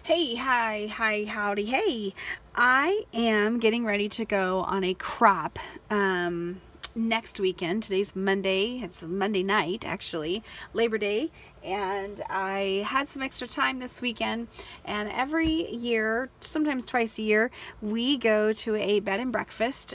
Hey, hi, howdy, hey. I am getting ready to go on a crop next weekend. Today's Monday. It's Monday night, actually, Labor Day, and I had some extra time this weekend, and every year, sometimes twice a year, we go to a bed and breakfast,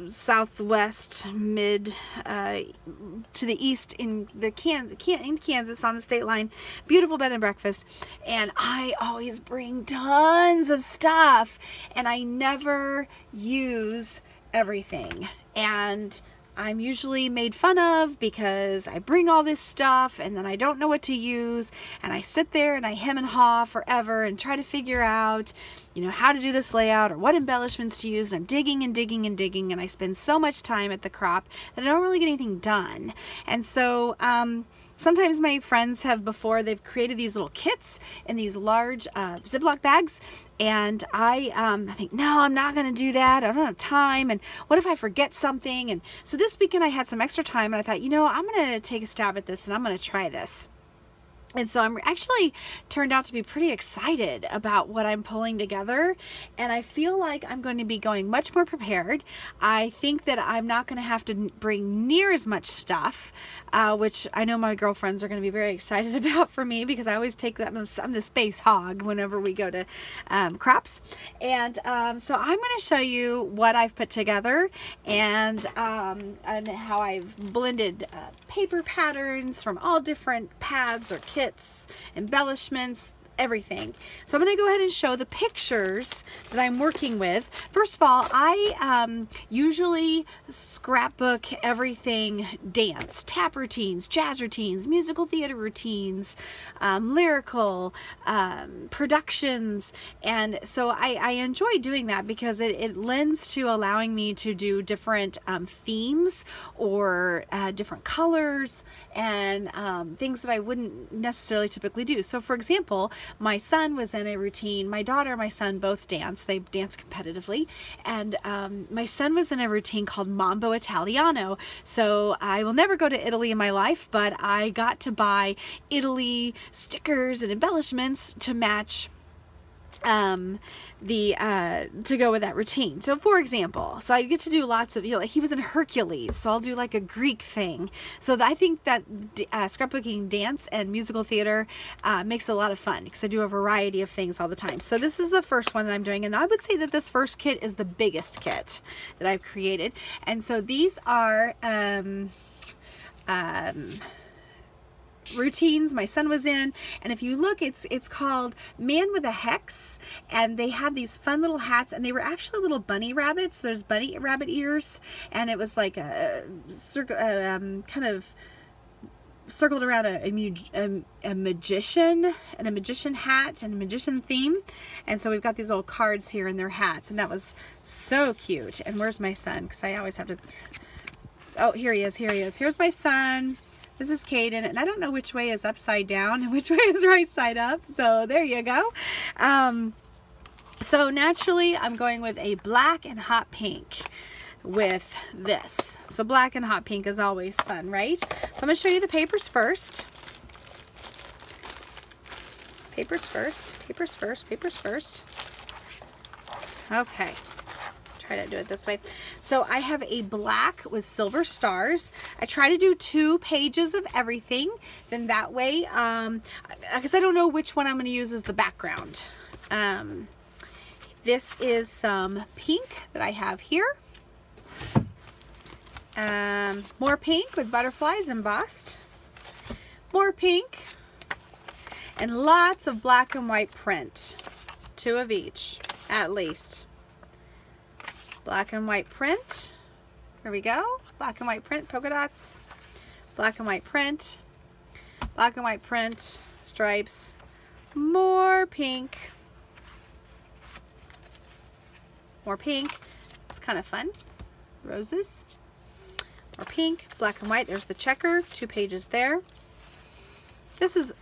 southwest, mid, to the east in Kansas on the state line. Beautiful bed and breakfast, and I always bring tons of stuff, and I never use everything, and I'm usually made fun of because I bring all this stuff and then I don't know what to use, and I sit there and I hem and haw forever and try to figure out, you know, how to do this layout or what embellishments to use, and I'm digging and digging and digging, and I spend so much time at the crop that I don't really get anything done. And so sometimes my friends have before, they've created these little kits in these large Ziploc bags, and I think, no, I'm not going to do that. I don't have time, and what if I forget something? And so this weekend I had some extra time, and I thought, you know, I'm going to take a stab at this, and I'm going to try this. And so I'm actually turned out to be pretty excited about what I'm pulling together, and I feel like I'm going to be going much more prepared. I think that I'm not going to have to bring near as much stuff, which I know my girlfriends are going to be very excited about for me, because I always take that. I'm the space hog whenever we go to crops. And so I'm going to show you what I've put together, and how I've blended paper patterns from all different pads or kits, embellishments, everything. So I'm going to go ahead and show the pictures that I'm working with. First of all, I usually scrapbook everything dance, tap routines, jazz routines, musical theater routines, lyrical productions, and so I enjoy doing that because it lends to allowing me to do different themes or different colors and things that I wouldn't necessarily typically do. So for example, my son was in a routine. My daughter and my son both dance. They dance competitively. And my son was in a routine called Mambo Italiano. So I will never go to Italy in my life, but I got to buy Italy stickers and embellishments to match to go with that routine. So for example, so I get to do lots of, you know, like he was in Hercules, so I'll do like a Greek thing. So I think that scrapbooking dance and musical theater makes it a lot of fun, because I do a variety of things all the time. So this is the first one that I'm doing, and I would say that this first kit is the biggest kit that I've created. And so these are routines my son was in, and if you look, it's called Man with a Hex, and they have these fun little hats, and they were actually little bunny rabbits. There's bunny rabbit ears, and it was like a kind of circled around a magician, and a magician hat and a magician theme. And so we've got these little cards here in their hats, and that was so cute. And where's my son? Because I always have to oh, here he is, here's my son. This is Caden, and I don't know which way is upside down and which way is right side up, so there you go. So naturally, I'm going with a black and hot pink with this. So black and hot pink is always fun, right? So I'm going to show you the papers first. Papers first, papers first, papers first. Okay. Try to do it this way. So I have a black with silver stars. I try to do 2 pages of everything, then that way, because I don't know which one I'm going to use as the background. This is some pink that I have here. More pink with butterflies embossed. More pink. And lots of black and white print. 2 of each, at least. Black and white print. Here we go. Black and white print, polka dots. Black and white print. Black and white print, stripes. More pink. More pink. It's kind of fun. Roses. More pink. Black and white. There's the checker. 2 pages there. This is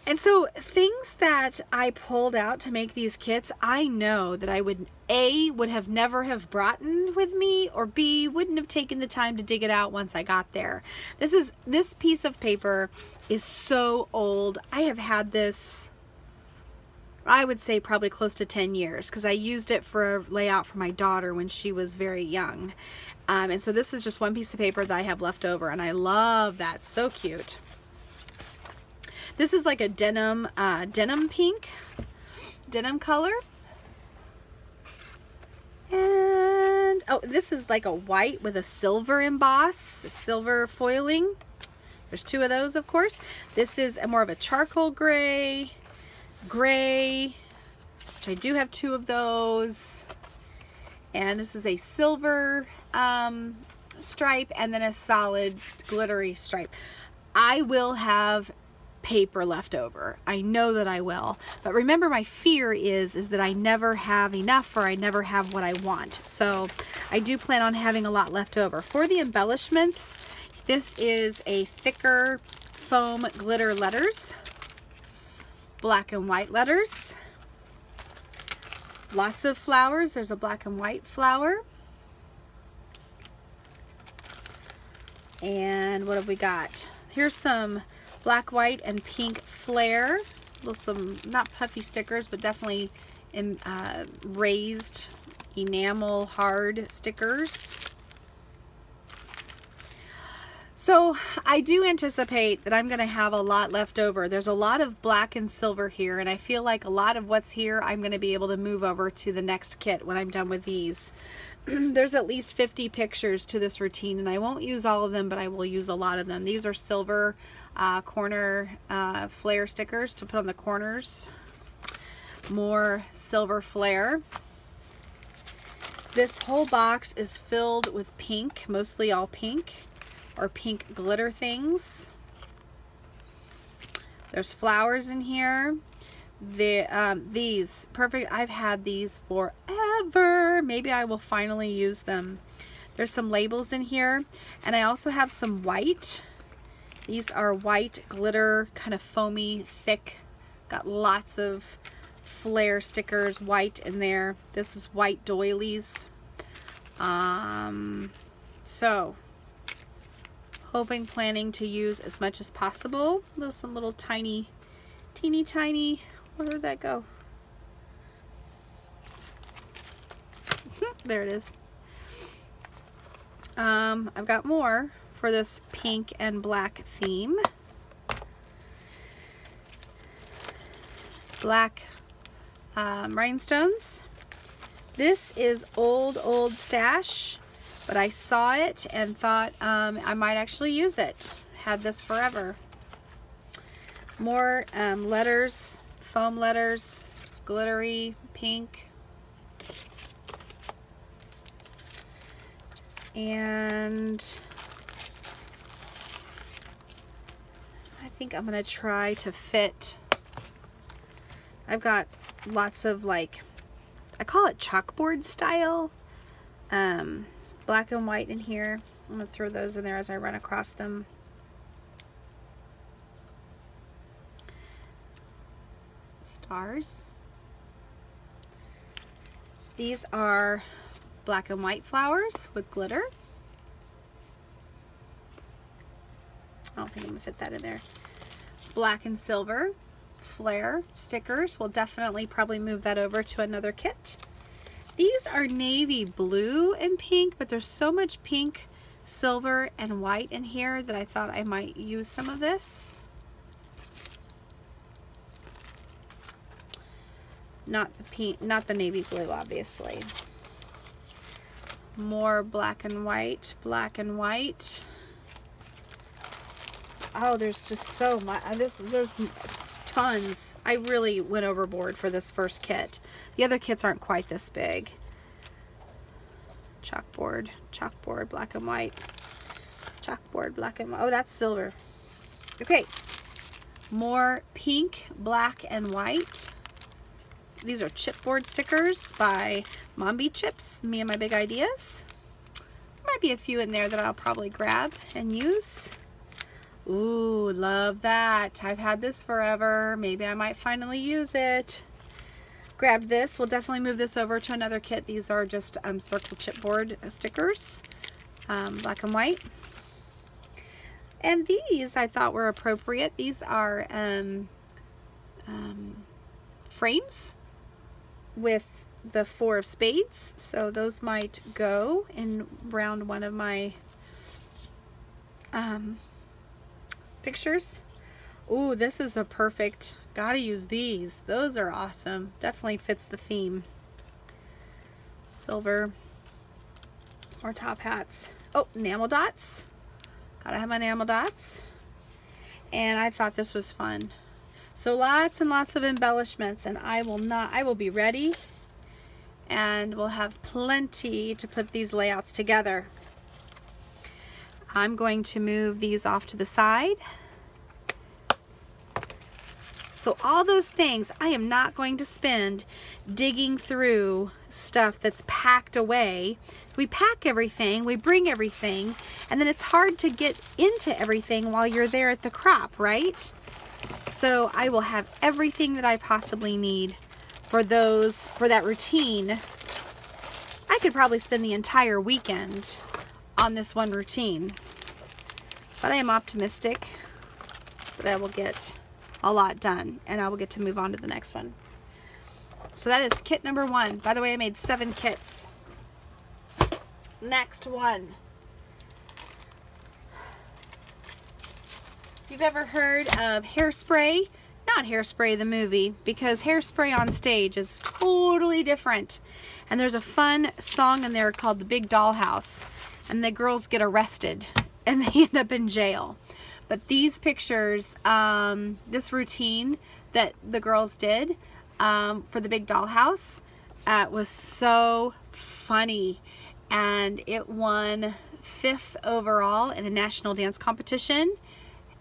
And so things that I pulled out to make these kits, I know that I would would never have brought in with me, or B, wouldn't have taken the time to dig it out once I got there. This piece of paper is so old. I have had this, I would say probably close to 10 years, because I used it for a layout for my daughter when she was very young. And so this is just one piece of paper that I have left over, and I love that. So cute. This is like a denim pink, denim color. And, oh, this is like a white with a silver emboss, silver foiling. There's two of those, of course. This is more of a charcoal gray, which I do have two of those. And this is a silver stripe, and then a solid glittery stripe. I will have paper left over. I know that I will. But remember, my fear is that I never have enough, or I never have what I want. So I do plan on having a lot left over. For the embellishments, this is a thicker foam glitter letters, black and white letters, lots of flowers. There's a black and white flower. And what have we got? Here's some black, white, and pink flare. Some not puffy stickers, but definitely raised enamel hard stickers. So I do anticipate that I'm going to have a lot left over. There's a lot of black and silver here, and I feel like a lot of what's here I'm going to be able to move over to the next kit when I'm done with these. There's at least 50 pictures to this routine, and I won't use all of them, but I will use a lot of them. These are silver corner flare stickers to put on the corners. More silver flare. This whole box is filled with pink, mostly all pink, or pink glitter things. There's flowers in here. These, perfect. I've had these forever. Maybe I will finally use them. There's some labels in here, and I also have some white. These are white glitter, kind of foamy, thick. Got lots of flare stickers, white in there. This is white doilies. So planning to use as much as possible. Some little tiny, teeny tiny. Where did that go? There it is. I've got more for this pink and black theme. Black rhinestones. This is old stash, but I saw it and thought I might actually use it. Had this forever. More letters, foam letters, glittery pink. And I think I'm gonna try to fit. I've got lots of, like, I call it chalkboard style, black and white in here. I'm gonna throw those in there as I run across them. Stars. These are black and white flowers with glitter. I don't think I'm gonna fit that in there. Black and silver flare stickers. We'll definitely probably move that over to another kit. These are navy blue and pink, but there's so much pink, silver, and white in here that I thought I might use some of this. Not the pink, not the navy blue, obviously. More black and white, black and white. Oh, there's just so much. There's tons. I really went overboard for this first kit. The other kits aren't quite this big. Chalkboard, black and white. Chalkboard, black and white. Oh, that's silver. Okay. More pink, black, and white. These are chipboard stickers by Mombi Chips, Me and My Big Ideas. Might be a few in there that I'll probably grab and use. Ooh, love that. I've had this forever. Maybe I might finally use it. Grab this. We'll definitely move this over to another kit. These are just circle chipboard stickers, black and white. And these I thought were appropriate. These are frames with the 4 of spades, so those might go in round one of my pictures. Ooh, this is a perfect, gotta use these. Those are awesome. Definitely fits the theme. Silver or top hats. Oh, enamel dots. Gotta have my enamel dots. And I thought this was fun. So lots and lots of embellishments, and I will be ready, and we'll have plenty to put these layouts together. I'm going to move these off to the side. So all those things, I am not going to spend digging through stuff that's packed away. We pack everything, we bring everything, and then it's hard to get into everything while you're there at the crop, right? So I will have everything that I possibly need for that routine. I could probably spend the entire weekend on this one routine, but I am optimistic that I will get a lot done, and I will get to move on to the next one. So that is kit number 1. By the way, I made 7 kits. Next one. If you've ever heard of Hairspray, not Hairspray the movie, because Hairspray on stage is totally different. And there's a fun song in there called The Big Dollhouse, and the girls get arrested and they end up in jail. But these pictures, this routine that the girls did for the Big Dollhouse was so funny, and it won 5th overall in a national dance competition,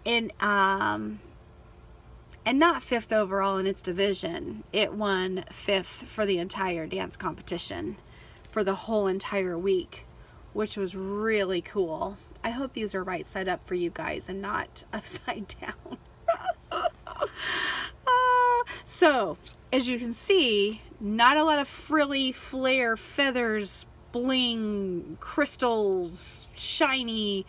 and not 5th overall in its division. It won 5th for the entire dance competition for the whole entire week, which was really cool. I hope these are right side up for you guys and not upside down. So, as you can see, not a lot of frilly, flare, feathers, bling, crystals, shiny.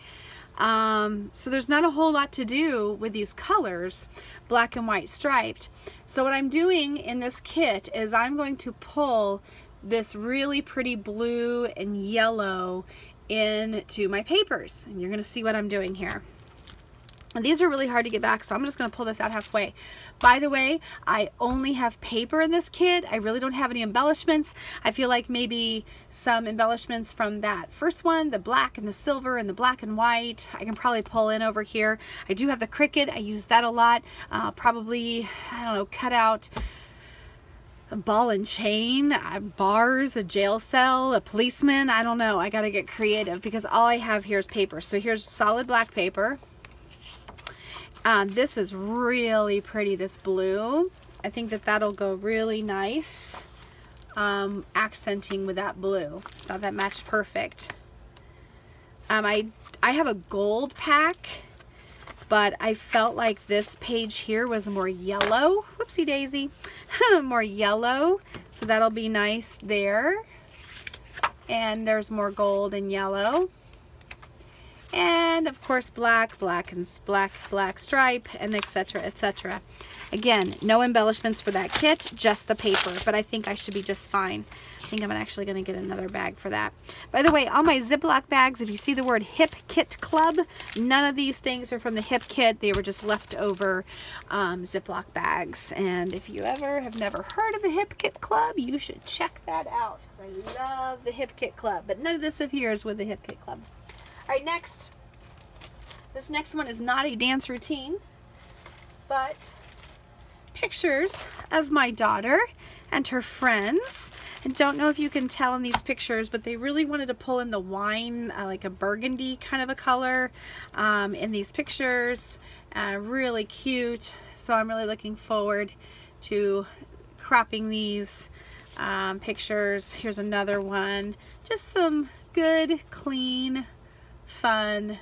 So there's not a whole lot to do with these colors, black and white striped. So what I'm doing in this kit is I'm going to pull this really pretty blue and yellow into my papers, and you're going to see what I'm doing here. And these are really hard to get back, so I'm just going to pull this out halfway. By the way, I only have paper in this kit. I really don't have any embellishments. I feel like maybe some embellishments from that first one, the black and the silver and the black and white, I can probably pull in over here. I do have the Cricut. I use that a lot. Probably, I don't know, cut out a ball and chain, bars, a jail cell, a policeman. I don't know. I got to get creative because all I have here is paper. So here's solid black paper. This is really pretty, this blue. I think that that'll go really nice, accenting with that blue. Thought that matched perfect. I have a gold pack, but I felt like this page here was more yellow. Whoopsie daisy. More yellow, so that'll be nice there. And there's more gold and yellow. And of course black, black stripe, and etc, etc. Again, no embellishments for that kit, just the paper, but I think I should be just fine. I think I'm actually going to get another bag for that. By the way, on my Ziploc bags, if you see the word Hip Kit Club, none of these things are from the Hip Kit. They were just leftover Ziploc bags. And if you ever have never heard of the Hip Kit Club, you should check that out. I love the Hip Kit Club, but none of this up here is with the Hip Kit Club. All right, next. This next one is not a dance routine, but pictures of my daughter and her friends. I don't know if you can tell in these pictures, but they really wanted to pull in the wine, like a burgundy kind of a color in these pictures. Really cute. So I'm really looking forward to cropping these pictures. Here's another one. Just some good, clean, fun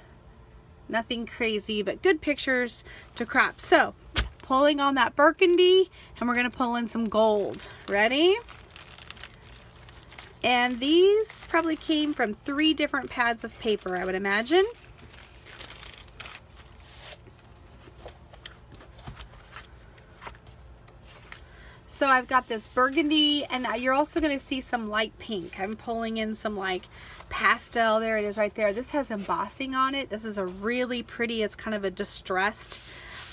Nothing crazy, but good pictures to crop. So, pulling on that burgundy, and we're gonna pull in some gold. Ready? And these probably came from 3 different pads of paper, I would imagine. So I've got this burgundy, and you're also going to see some light pink. I'm pulling in some like pastel. There it is right there. This has embossing on it. This is a really pretty, it's kind of a distressed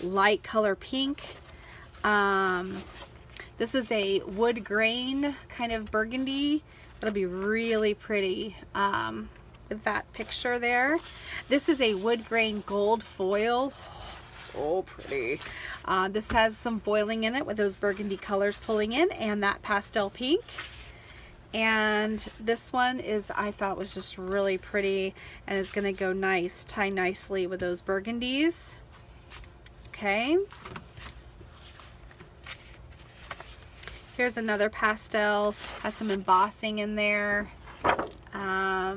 light color pink. This is a wood grain kind of burgundy. It'll be really pretty with that picture there. This is a wood grain gold foil. So pretty. This has some foiling in it with those burgundy colors pulling in, and that pastel pink. And this one is, I thought was just really pretty, and is going to go nice, tie nicely with those burgundies. Okay. Here's another pastel, has some embossing in there. I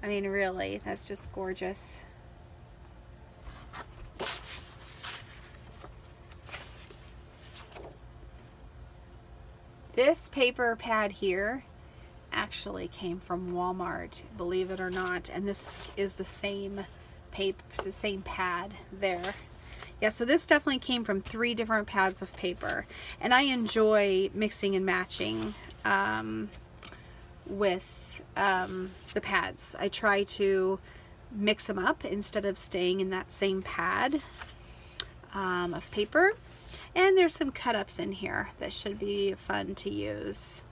mean, really, that's just gorgeous. This paper pad here actually came from Walmart, believe it or not, and this is the same paper, the same pad there. Yeah, so this definitely came from 3 different pads of paper, and I enjoy mixing and matching with the pads. I try to mix them up instead of staying in that same pad of paper. And there's some cut-ups in here that should be fun to use.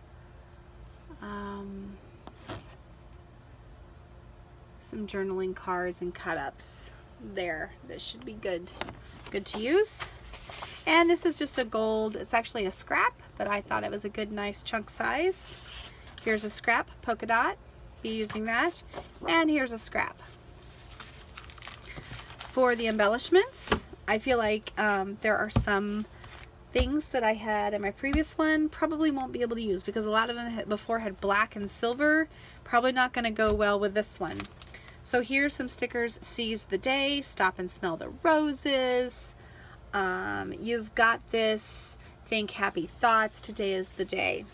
Some journaling cards and cut-ups there that should be good to use. And this is just a gold, it's actually a scrap, but I thought it was a good nice chunk size. Here's a scrap polka dot, be using that. And here's a scrap. For the embellishments, I feel like there are some things that I had in my previous one probably won't be able to use because a lot of them before had black and silver. Probably not going to go well with this one. So here's some stickers. Seize the day, stop and smell the roses. You've got this, think happy thoughts, today is the day.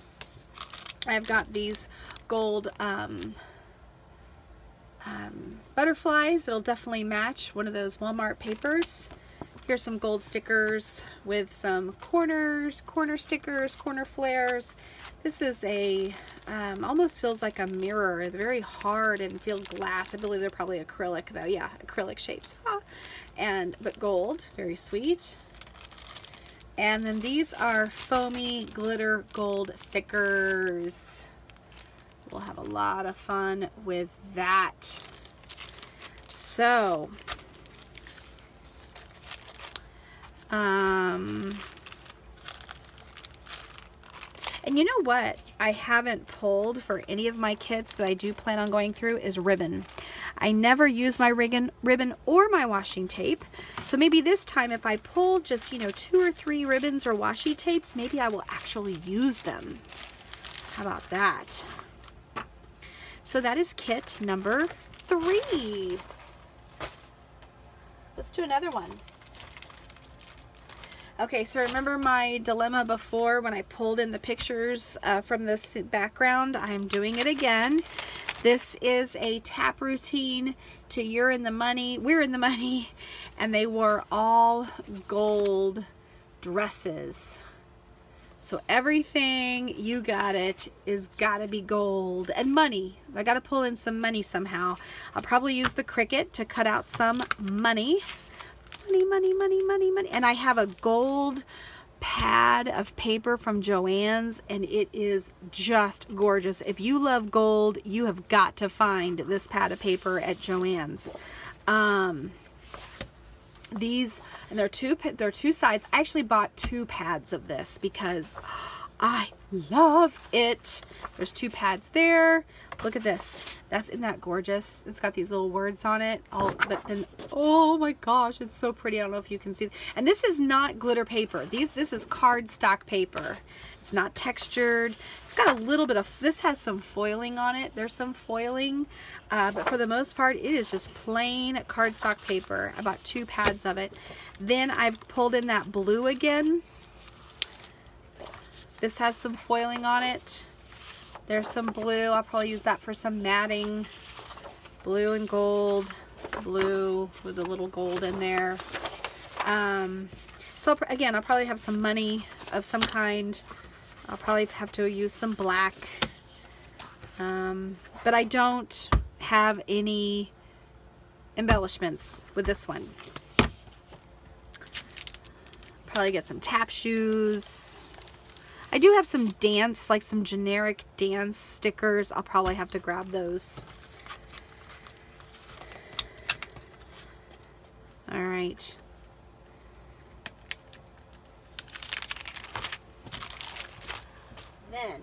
I've got these gold butterflies that'll definitely match one of those Walmart papers. Here's some gold stickers with some corner stickers, corner flares. This is a, almost feels like a mirror. They're very hard and feel glass. I believe they're probably acrylic though. Yeah, acrylic shapes. But gold, very sweet. And then these are foamy glitter gold thickers. We'll have a lot of fun with that. So, and you know what I haven't pulled for any of my kits that I do plan on going through is ribbon. I never use my ribbon or my washing tape. So maybe this time if I pull just, you know, 2 or 3 ribbons or washi tapes, maybe I will actually use them. How about that? So that is kit number 3. Let's do another one. Okay, so remember my dilemma before when I pulled in the pictures from this background? I'm doing it again. This is a tap routine to You're in the Money, We're in the Money, and they wore all gold dresses. So everything, you got it, is gotta be gold. And money. I gotta pull in some money somehow. I'll probably use the Cricut to cut out some money. Money, money, money, money, money. And I have a gold pad of paper from Joann's, and it is just gorgeous. If you love gold, you have got to find this pad of paper at Joann's. These, and they're two sides. I actually bought 2 pads of this because I love it. There's 2 pads there. Look at this. Isn't that gorgeous? It's got these little words on it. But then, oh my gosh, it's so pretty. I don't know if you can see. And this is not glitter paper. This is cardstock paper. It's not textured. It's got a little bit of, this has some foiling on it. There's some foiling, but for the most part, it is just plain cardstock paper. I bought 2 pads of it. Then I've pulled in that blue again. This has some foiling on it. There's some blue. I'll probably use that for some matting. Blue and gold. Blue with a little gold in there. So again, I'll probably have some money of some kind. I'll probably have to use some black. But I don't have any embellishments with this one. Probably get some tap shoes. I do have some dance, like some generic dance stickers. I'll probably have to grab those. All right. Then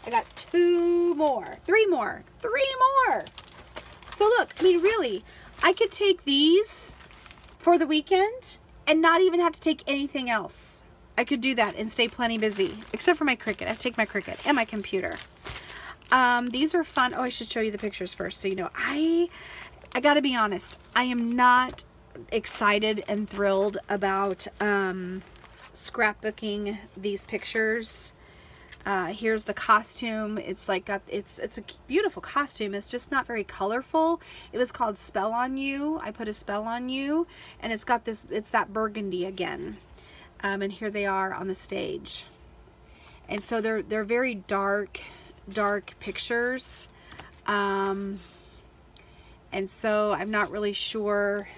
I got 3 more. So look, I mean, really, I could take these for the weekend and not even have to take anything else. I could do that and stay plenty busy, except for my Cricut. I have to take my Cricut and my computer. These are fun. Oh, I should show you the pictures first. So, you know, I gotta be honest. I am not excited and thrilled about scrapbooking these pictures. Here's the costume. It's like it's a beautiful costume. It's just not very colorful. It was called Spell on You. I put a spell on you, and it's got this. It's that burgundy again. And here they are on the stage. And so they're very dark pictures. And so I'm not really sure.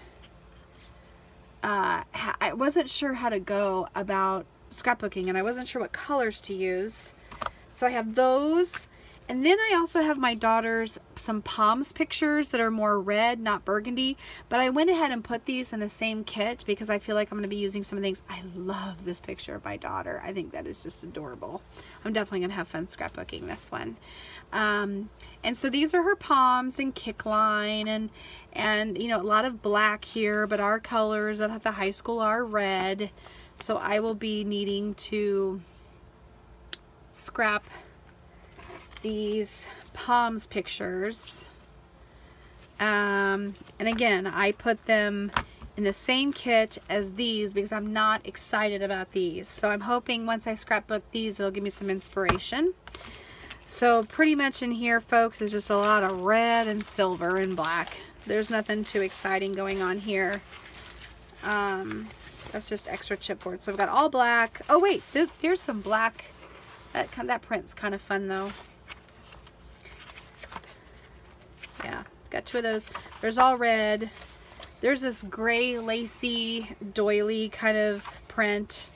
I wasn't sure how to go about scrapbooking, and I wasn't sure what colors to use. So I have those, and then I also have my daughter's some Palms pictures that are more red, not burgundy, but I went ahead and put these in the same kit because I feel like I'm going to be using some of the things. I love this picture of my daughter. I think that is just adorable. I'm definitely going to have fun scrapbooking this one. And so these are her Palms and kick line, and you know, a lot of black here, but our colors at the high school are red. So I will be needing to scrap these Palms pictures. And again, I put them in the same kit as these because I'm not excited about these. So I'm hoping once I scrapbook these, it'll give me some inspiration. So pretty much in here, folks, is just a lot of red and silver and black. There's nothing too exciting going on here. That's just extra chipboard. So I've got all black. Oh wait, there's some black. That print's kind of fun though. Yeah, got 2 of those. There's all red. There's this gray lacy doily kind of print.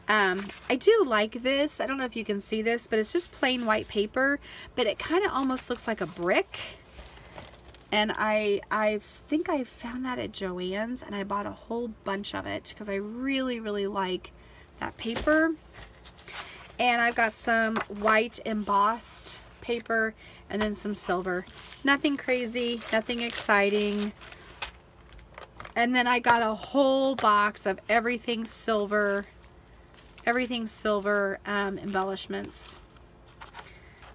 I do like this. I don't know if you can see this, but it's just plain white paper, but it kind of almost looks like a brick. And I think I found that at Joann's, and I bought a whole bunch of it because I really, really like that paper. And I've got some white embossed paper and then some silver. Nothing crazy, nothing exciting. And then I got a whole box of everything silver embellishments.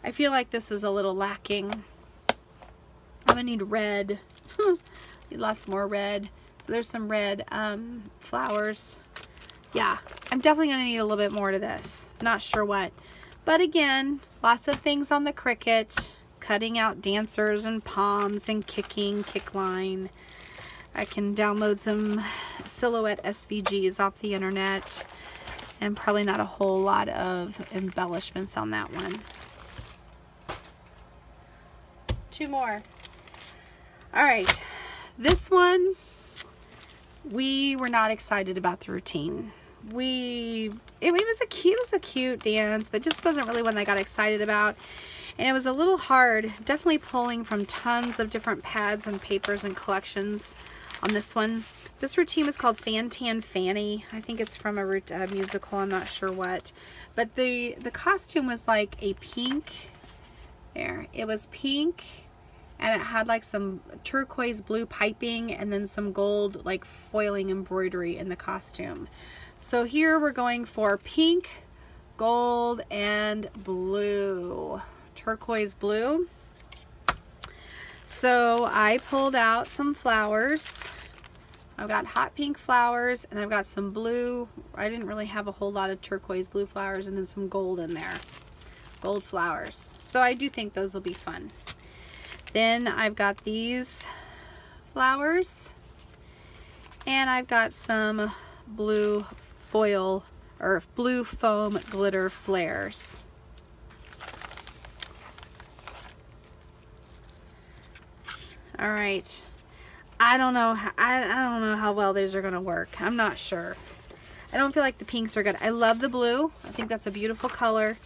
I feel like this is a little lacking. I'm gonna need red. Need lots more red. So there's some red flowers. Yeah, I'm definitely gonna need a little bit more to this. Not sure what. But again, lots of things on the Cricut. Cutting out dancers and palms and kick line. I can download some silhouette SVGs off the internet. And probably not a whole lot of embellishments on that one. 2 more. Alright, this one, we were not excited about the routine. It was a cute dance, but just wasn't really one that I got excited about. And it was a little hard, definitely pulling from tons of different pads and papers and collections on this one. This routine was called Fan Tan Fanny. I think it's from a musical, I'm not sure what. But the costume was like a pink, there, it was pink, and it had like some turquoise blue piping and then some gold like foiling embroidery in the costume. So here we're going for pink, gold, and blue, turquoise blue. So I pulled out some flowers. I've got hot pink flowers and I've got some blue. I didn't really have a whole lot of turquoise blue flowers, and then some gold in there. Gold flowers. So I do think those will be fun. Then I've got these flowers, and I've got some blue foil or blue foam glitter flares. All right. I don't know how well these are gonna work. I'm not sure. I don't feel like the pinks are good. I love the blue. I think that's a beautiful color.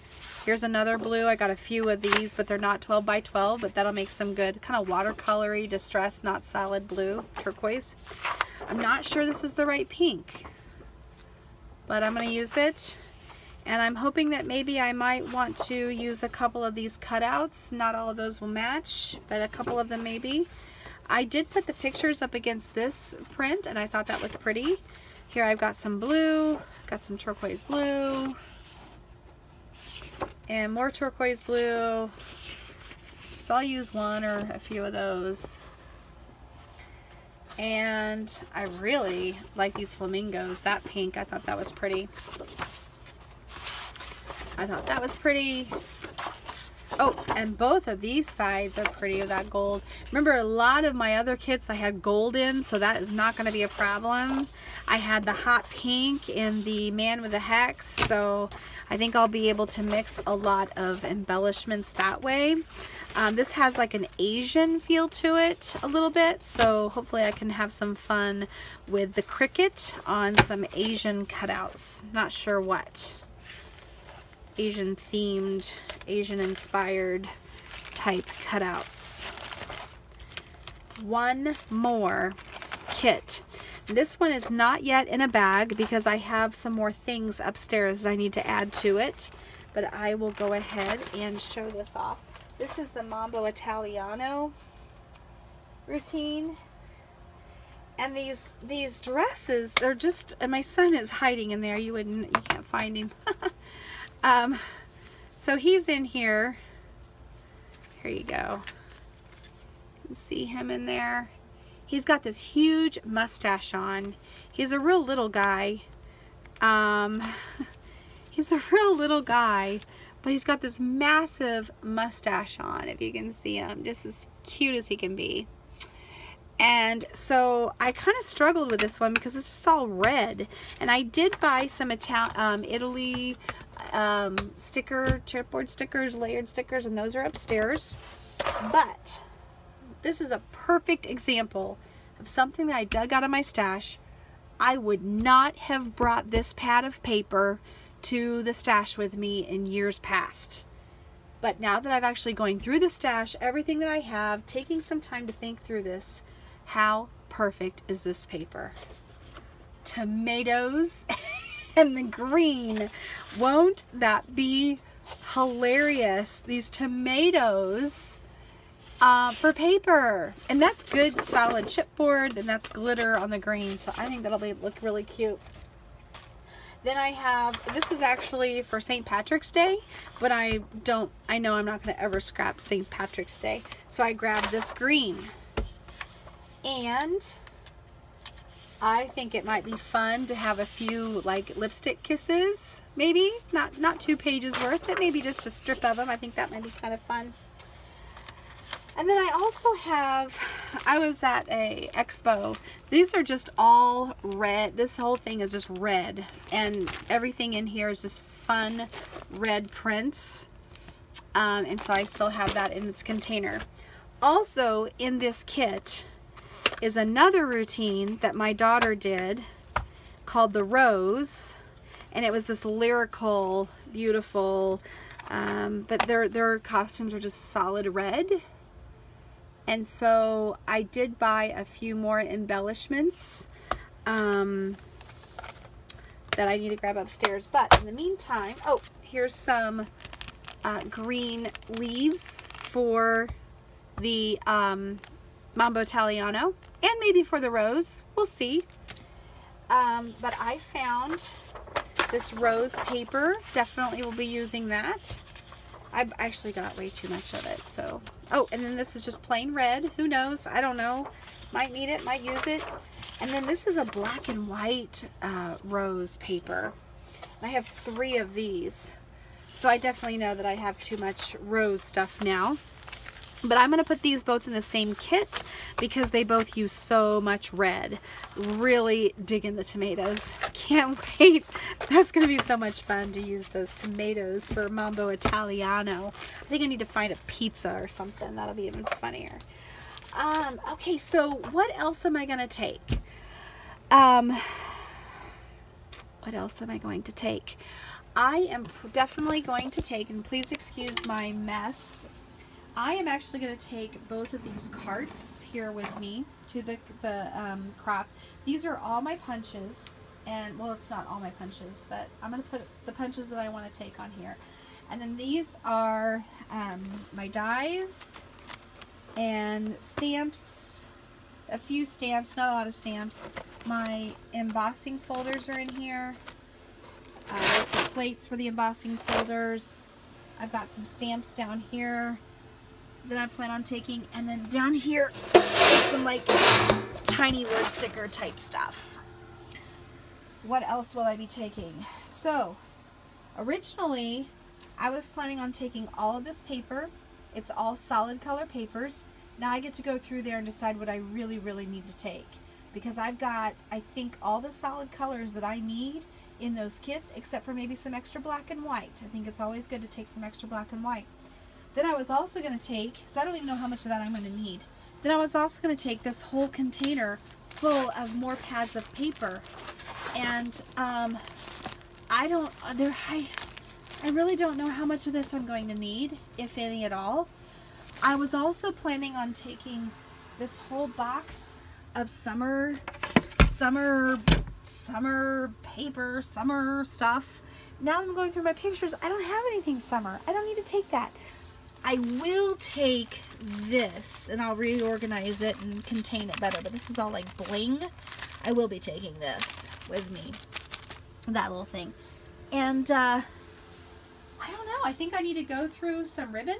Here's another blue. I got a few of these, but they're not 12 by 12, but that'll make some good kind of watercolory, distressed, not solid blue, turquoise. I'm not sure this is the right pink, but I'm gonna use it. And I'm hoping that maybe I might want to use a couple of these cutouts. Not all of those will match, but a couple of them maybe. I did put the pictures up against this print, and I thought that looked pretty. Here I've got some blue, got some turquoise blue, and more turquoise blue. So I'll use one or a few of those. And I really like these flamingos. That pink, I thought that was pretty. I thought that was pretty. Oh, and both of these sides are pretty with that gold. Remember, a lot of my other kits I had gold in, so that is not going to be a problem. I had the hot pink in the Man with the Hex, so I think I'll be able to mix a lot of embellishments that way. This has like an Asian feel to it a little bit, so hopefully I can have some fun with the cricket on some Asian cutouts. Not sure what. Asian themed, Asian inspired type cutouts. One more kit. This one is not yet in a bag because I have some more things upstairs that I need to add to it, but I will go ahead and show this off. This is the Mambo Italiano routine. And these dresses, they're just, and my son is hiding in there. You can't find him. So he's in here. Here you go. You can see him in there. He's got this huge mustache on. He's a real little guy. He's a real little guy, but he's got this massive mustache on, if you can see him. Just as cute as he can be. And so I kind of struggled with this one because it's just all red. And I did buy some Italy chipboard stickers, layered stickers, and those are upstairs. But this is a perfect example of something that I dug out of my stash. I would not have brought this pad of paper to the stash with me in years past. But now that I've actually going through the stash, everything that I have, taking some time to think through this, how perfect is this paper? Tomatoes and the green. Won't that be hilarious? These tomatoes for paper. And that's good solid chipboard, and that's glitter on the green. So I think that'll look really cute. Then I have, this is actually for St. Patrick's Day, but I know I'm not going to ever scrap St. Patrick's Day. So I grabbed this green. And I think it might be fun to have a few like lipstick kisses, maybe not 2 pages worth, but maybe just a strip of them. I think that might be kind of fun. And then I also have, I was at a expo. These are just all red. This whole thing is just red, and everything in here is just fun red prints. And so I still have that in its container. Also in this kit is another routine that my daughter did called The Rose, and it was this lyrical, beautiful, but their costumes are just solid red. And so I did buy a few more embellishments. that I need to grab upstairs. But in the meantime, oh, here's some green leaves for the Mambo Italiano, and maybe for the rose. We'll see. But I found this rose paper. Definitely will be using that. I've actually got way too much of it, so. Oh, and then this is just plain red. Who knows? I don't know. Might need it, might use it. And then this is a black and white rose paper. And I have 3 of these. So I definitely know that I have too much rose stuff now. But I'm going to put these both in the same kit because they both use so much red. Really digging the tomatoes. Can't wait. That's going to be so much fun to use those tomatoes for Mambo Italiano. I think I need to find a pizza or something. That'll be even funnier. Okay, so what else am I going to take? What else am I going to take? I am definitely going to take, and please excuse my mess, I am actually going to take both of these carts here with me to the crop. These are all my punches, and well, it's not all my punches, but I'm going to put the punches that I want to take on here. And then these are my dies and stamps, a few stamps, not a lot of stamps. My embossing folders are in here. There's the plates for the embossing folders. I've got some stamps down here that I plan on taking, and then down here some like tiny word sticker type stuff. What else will I be taking? So originally I was planning on taking all of this paper. It's all solid color papers. Now I get to go through there and decide what I really need to take, because I've got, I think, all the solid colors that I need in those kits, except for maybe some extra black and white. I think it's always good to take some extra black and white. Then I was also going to take, so I don't even know how much of that I'm going to need. Then I was also going to take this whole container full of more pads of paper. And I really don't know how much of this I'm going to need, if any at all. I was also planning on taking this whole box of summer paper, summer stuff. Now that I'm going through my pictures, I don't have anything summer. I don't need to take that. I will take this, and I'll reorganize it and contain it better, but this is all like bling. I will be taking this with me, that little thing. And I don't know, I think I need to go through some ribbon,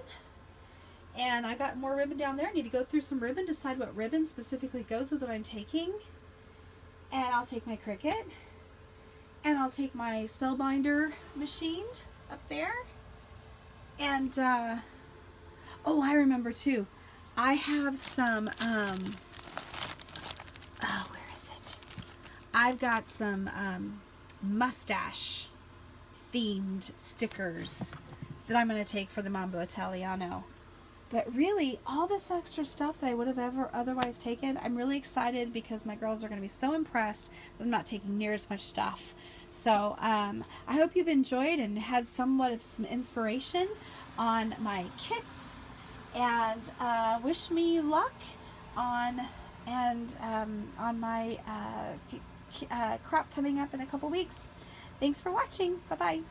and I got more ribbon down there. I need to go through some ribbon, decide what ribbon specifically goes with what I'm taking. And I'll take my Cricut, and I'll take my Spellbinder machine up there, and oh, I remember too, I have some oh, where is it? I've got some mustache themed stickers that I'm going to take for the Mambo Italiano. But really, all this extra stuff that I would have ever otherwise taken, I'm really excited because my girls are going to be so impressed that I'm not taking near as much stuff. So I hope you've enjoyed and had somewhat of some inspiration on my kits, and wish me luck on my crop coming up in a couple weeks. Thanks for watching. Bye-bye.